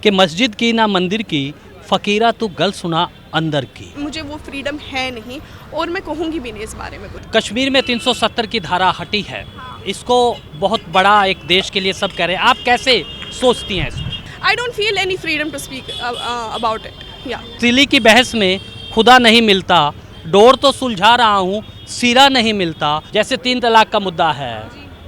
कि मस्जिद की ना मंदिर की, फ़कीरा तो गल सुना अंदर की। मुझे वो फ्रीडम है नहीं और मैं कहूँगी भी नहीं इस बारे में कुछ। कश्मीर में 370 की धारा हटी है, इसको बहुत बड़ा एक देश के लिए सब कह रहे हैं, आप कैसे सोचती हैं इसको? I don't feel any freedom to speak about it. या सिली की बहस में खुदा नहीं मिलता, डोर तो सुलझा रहा हूँ, सिरा नहीं मिलता। जैसे 3 तलाक का मुद्दा है,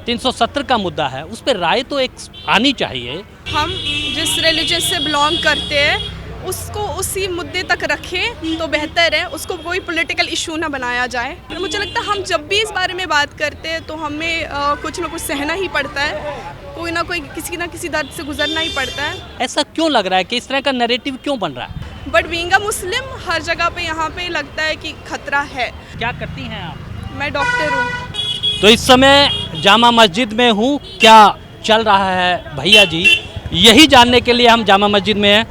370 का मुद्दा है, उस पर राय तो एक आनी चाहिए। हम जिस रिलीजन से बिलोंग करते हैं उसको उसी मुद्दे तक रखें तो बेहतर है, उसको कोई पॉलिटिकल इशू ना बनाया जाए। और मुझे लगता है हम जब भी इस बारे में बात करते हैं तो हमें कुछ ना कुछ सहना ही पड़ता है, कोई ना किसी दर्द से गुजरना ही पड़ता है। ऐसा क्यों लग रहा है कि इस तरह का नैरेटिव क्यों बन रहा है? बट बीइंग अ मुस्लिम हर जगह पे यहाँ पे लगता है कि खतरा है। क्या करती हैं आप? मैं डॉक्टर हूँ। तो इस समय जामा मस्जिद में हूँ, क्या चल रहा है भैया जी, यही जानने के लिए हम जामा मस्जिद में हैं।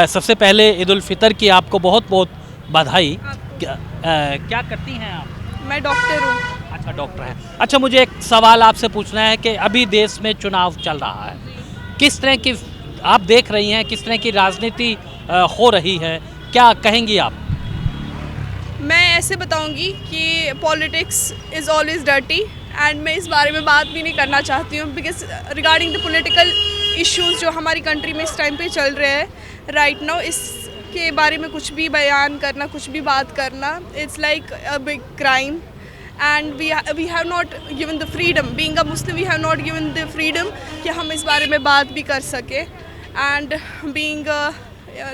सबसे पहले ईद उल फितर की आपको बहुत बहुत बधाई। क्या करती हैं आप? मैं डॉक्टर हूँ। अच्छा, डॉक्टर हैं। अच्छा, मुझे एक सवाल आपसे पूछना है कि अभी देश में चुनाव चल रहा है, किस तरह की आप देख रही हैं, किस तरह की राजनीति हो रही है, क्या कहेंगी आप? मैं ऐसे बताऊंगी कि politics is always dirty and मैं इस बारे में बात भी नहीं करना चाहती हूँ because regarding the political issues जो हमारी कंट्री में इस टाइम पे चल रहे हैं राइट नाउ, इसके बारे में कुछ भी बयान करना, कुछ भी बात करना, it's like a big crime and we have not given the freedom. Being a Muslim we have not given the freedom कि हम इस बारे में बात भी कर सके। And being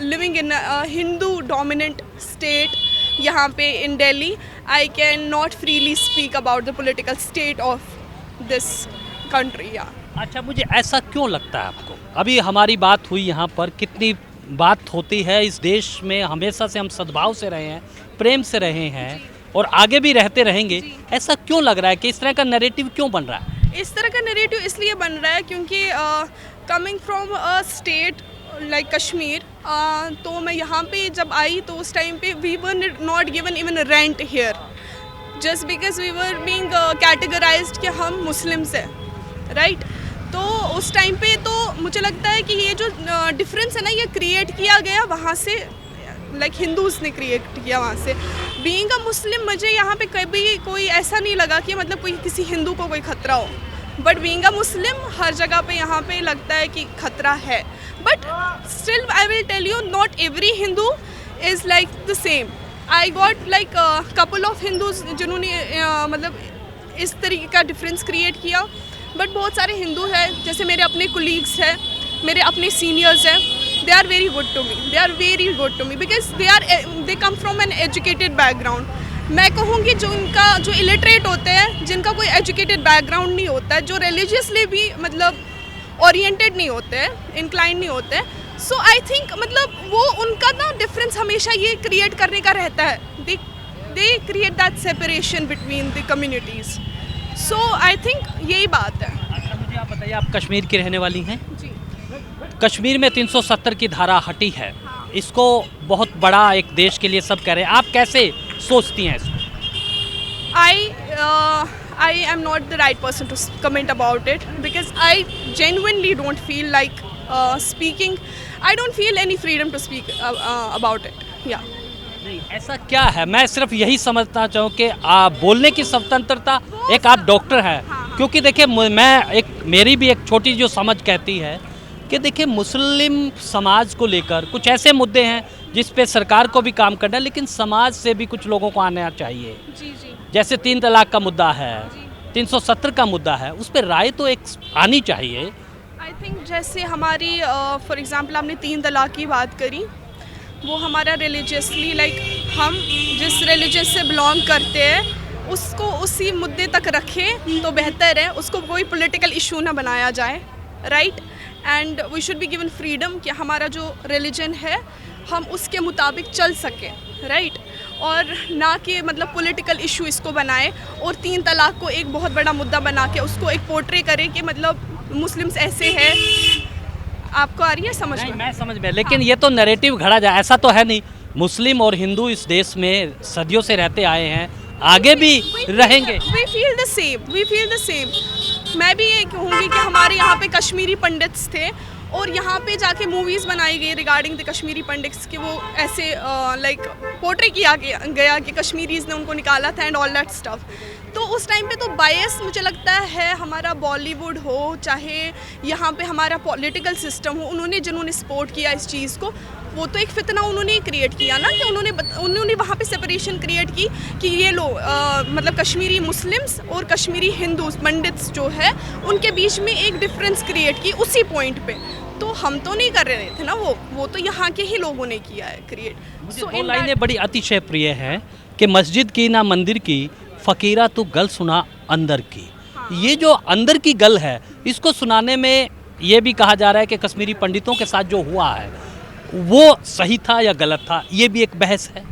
living in Hindu dominant state यहाँ पे in Delhi, I can not freely speak about the political state of this country. या अच्छा, मुझे ऐसा क्यों लगता है आपको? अभी हमारी बात हुई यहाँ पर, कितनी बात होती है इस देश में, हमेशा से हम सद्भाव से रहे हैं, प्रेम से रहे हैं और आगे भी रहते रहेंगे। ऐसा क्यों लग रहा है कि इस तरह का नैरेटिव क्यों बन रहा है? इस तरह का नैरेटिव इसलिए बन रहा है क्योंकि coming from a state like Kashmir, तो मैं यहाँ पे जब आई तो उस टाइम पे we were not given even rent here just because we were being categorised कि हम मुस्लिम्स हैं राइट। तो उस टाइम पे तो मुझे लगता है कि ये जो डिफरेंस है ना, ये क्रिएट किया गया वहाँ से, लाइक हिंदूज़ ने क्रिएट किया वहाँ से। बीइंग अ मुस्लिम मुझे यहाँ पे कभी कोई ऐसा नहीं लगा कि मतलब कोई किसी हिंदू को कोई खतरा हो, बट बीइंग अ मुस्लिम हर जगह पे यहाँ पे लगता है कि खतरा है। But still I will tell you, not every Hindu is like the same. I got like couple of Hindus जिन्होंने मतलब इस तरीके का डिफरेंस क्रिएट किया, बट बहुत सारे हिंदू हैं, जैसे मेरे अपने कोलीग्स हैं, मेरे अपने सीनियर्स हैं, they are very good to me, they are very good to me because they come from an educated background. मैं कहूँगी जो जो इलिटरेट होते हैं, जिनका कोई एजुकेटेड बैकग्राउंड नहीं होता है, जो रिलीजियसली भी मतलब ओरिएंटेड नहीं होते हैं, इंक्लाइन नहीं होते हैं, सो आई थिंक मतलब वो उनका ना डिफरेंस हमेशा ये क्रिएट करने का रहता है, they create that separation between the communities. So I think यही बात है। अच्छा, मुझे आप बताइए, आप कश्मीर की रहने वाली हैं? जी। कश्मीर में 370 की धारा हटी है, इसको बहुत बड़ा एक देश के लिए सब कह रहे हैं, आप कैसे सोचती हैं इसको? I am not the right person to comment about it because I genuinely don't feel like speaking. I don't feel any freedom to speak about it. Yeah. नहीं, ऐसा क्या है? मैं सिर्फ यही समझना चाहूँ कि बोलने की स्वतंत्रता, एक आप डॉक्टर हैं, क्योंकि देखिए मेरी भी एक छोटी जो समझ कहती है कि देखिए मुस्लिम समाज को लेकर कुछ ऐसे मुद्दे हैं जिस पे सरकार को भी काम करना है, लेकिन समाज से भी कुछ लोगों को आना चाहिए। जी जी। जैसे 3 तलाक का मुद्दा है, 370 का मुद्दा है, उस पर राय तो एक आनी चाहिए। आई थिंक जैसे हमारी फॉर एग्जांपल आपने 3 तलाक की बात करी, वो हमारा रिलीजियसली लाइक हम जिस रिलीजन से बिलोंग करते हैं उसको उसी मुद्दे तक रखें तो बेहतर है, उसको कोई पॉलिटिकल इशू ना बनाया जाए right. And we should be given freedom कि हमारा जो रिलीजन है हम उसके मुताबिक चल सकें राइट, और ना कि मतलब पॉलिटिकल इशू इसको बनाए और 3 तलाक को एक बहुत बड़ा मुद्दा बना के उसको एक पोर्ट्रे करे कि मतलब मुस्लिम्स ऐसे हैं। आपको आ रही है समझ में? मैं समझ में, लेकिन ये तो नैरेटिव घड़ा जाए, ऐसा तो है नहीं। मुस्लिम और हिंदू इस देश में सदियों से रहते आए हैं, आगे भी रहेंगे। We feel the same. मैं भी ये कहूँगी कि हमारे यहाँ पे कश्मीरी पंडित्स थे और यहाँ पे जाके मूवीज़ बनाई गई रिगार्डिंग द कश्मीरी पंडित्स कि वो ऐसे लाइक पोर्ट्रे किया गया कि कश्मीरीज़ ने उनको निकाला था एंड ऑल दैट स्टफ। तो उस टाइम पे तो बायस मुझे लगता है हमारा बॉलीवुड हो चाहे यहाँ पे हमारा पॉलिटिकल सिस्टम हो, जिन्होंने सपोर्ट किया इस चीज़ को, वो तो एक फितना उन्होंने क्रिएट किया ना कि उन्होंने वहाँ पे सेपरेशन क्रिएट की कि ये मतलब कश्मीरी मुस्लिम्स और कश्मीरी हिंदूज पंडित्स जो है उनके बीच में एक डिफरेंस क्रिएट की उसी पॉइंट पे। तो हम तो नहीं कर रहे थे ना, वो तो यहाँ के ही लोगों ने किया है क्रिएट। मुझे दो लाइनें बड़ी अतिशय प्रिय हैं कि मस्जिद की ना मंदिर की, फ़कीरा तो गल सुना अंदर की। ये जो अंदर की गल है, इसको सुनाने में ये भी कहा जा रहा है कि कश्मीरी पंडितों के साथ जो हुआ है वो सही था या गलत था, ये भी एक बहस है।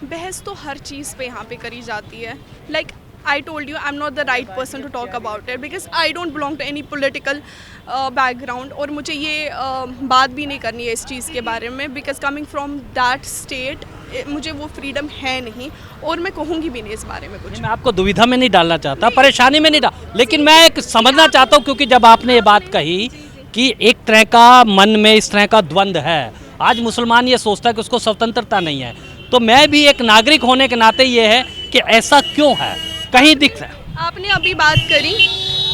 बहस तो हर चीज़ पे यहाँ पे करी जाती है। Like I told you I am not the right person to talk about it because I don't belong to any political background, और मुझे ये बात भी नहीं करनी है इस चीज़ के बारे में because coming from that state मुझे वो फ्रीडम है नहीं, और मैं कहूँगी भी नहीं इस बारे में कुछ। मैं आपको दुविधा में नहीं डालना चाहता, परेशानी में नहीं डाल, लेकिन मैं एक समझना चाहता हूँ क्योंकि जब आपने ये बात कही कि एक तरह का मन में इस तरह का द्वंद्व है, आज मुसलमान ये सोचता है कि उसको स्वतंत्रता नहीं है, तो मैं भी एक नागरिक होने के नाते ये है कि ऐसा क्यों है, कहीं दिख रहा है। आपने अभी बात करी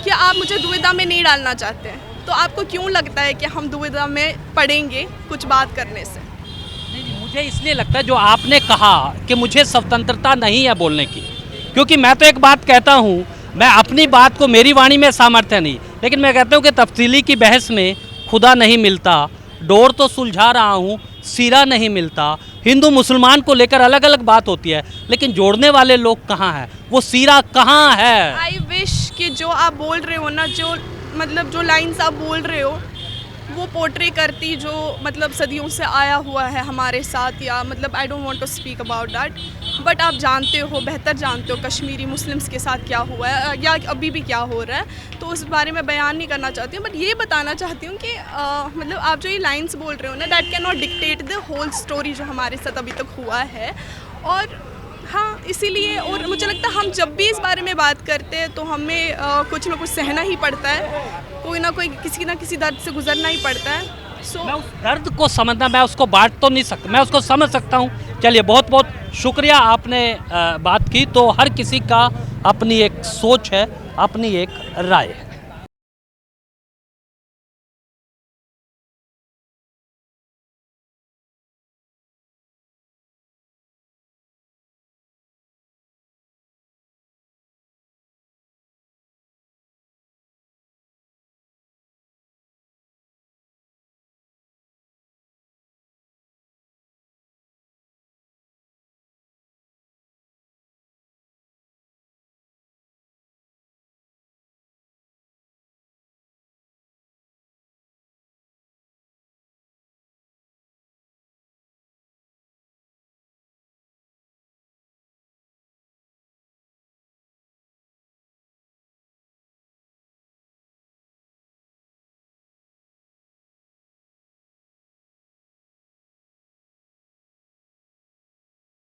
कि आप मुझे दुविधा में नहीं डालना चाहते हैं, तो आपको क्यों लगता है कि हम दुविधा में पड़ेंगे कुछ बात करने से? नहीं, मुझे इसलिए लगता है जो आपने कहा कि मुझे स्वतंत्रता नहीं है बोलने की, क्योंकि मैं तो एक बात कहता हूँ, मैं अपनी बात को, मेरी वाणी में सामर्थ्य नहीं, लेकिन मैं कहता हूँ कि तफसीली की बहस में खुदा नहीं मिलता, डोर तो सुलझा रहा हूँ, सीरा नहीं मिलता। हिंदू मुसलमान को लेकर अलग अलग बात होती है, लेकिन जोड़ने वाले लोग कहाँ हैं, वो सीरा कहाँ है? आई विश कि जो आप बोल रहे हो ना, जो मतलब जो लाइन्स आप बोल रहे हो वो पोर्ट्रे करती जो मतलब सदियों से आया हुआ है हमारे साथ, या मतलब I don't want to speak about that, but आप जानते हो, बेहतर जानते हो कश्मीरी मुस्लिम्स के साथ क्या हुआ है या अभी भी क्या हो रहा है, तो उस बारे में बयान नहीं करना चाहती हूँ। बट ये बताना चाहती हूँ कि मतलब आप जो ये लाइन्स बोल रहे हो ना, that can not dictate the whole story जो हमारे साथ अभी तक हुआ है। और हाँ, इसीलिए, और मुझे लगता है हम जब भी इस बारे में बात करते हैं तो हमें कुछ ना कुछ सहना ही पड़ता है, कोई ना कोई किसी ना किसी दर्द से गुजरना ही पड़ता है। मैं उस दर्द को समझना, मैं उसको बांट तो नहीं सकता, मैं उसको समझ सकता हूँ। चलिए, बहुत बहुत शुक्रिया, आपने बात की। तो हर किसी का अपनी एक सोच है, अपनी एक राय है।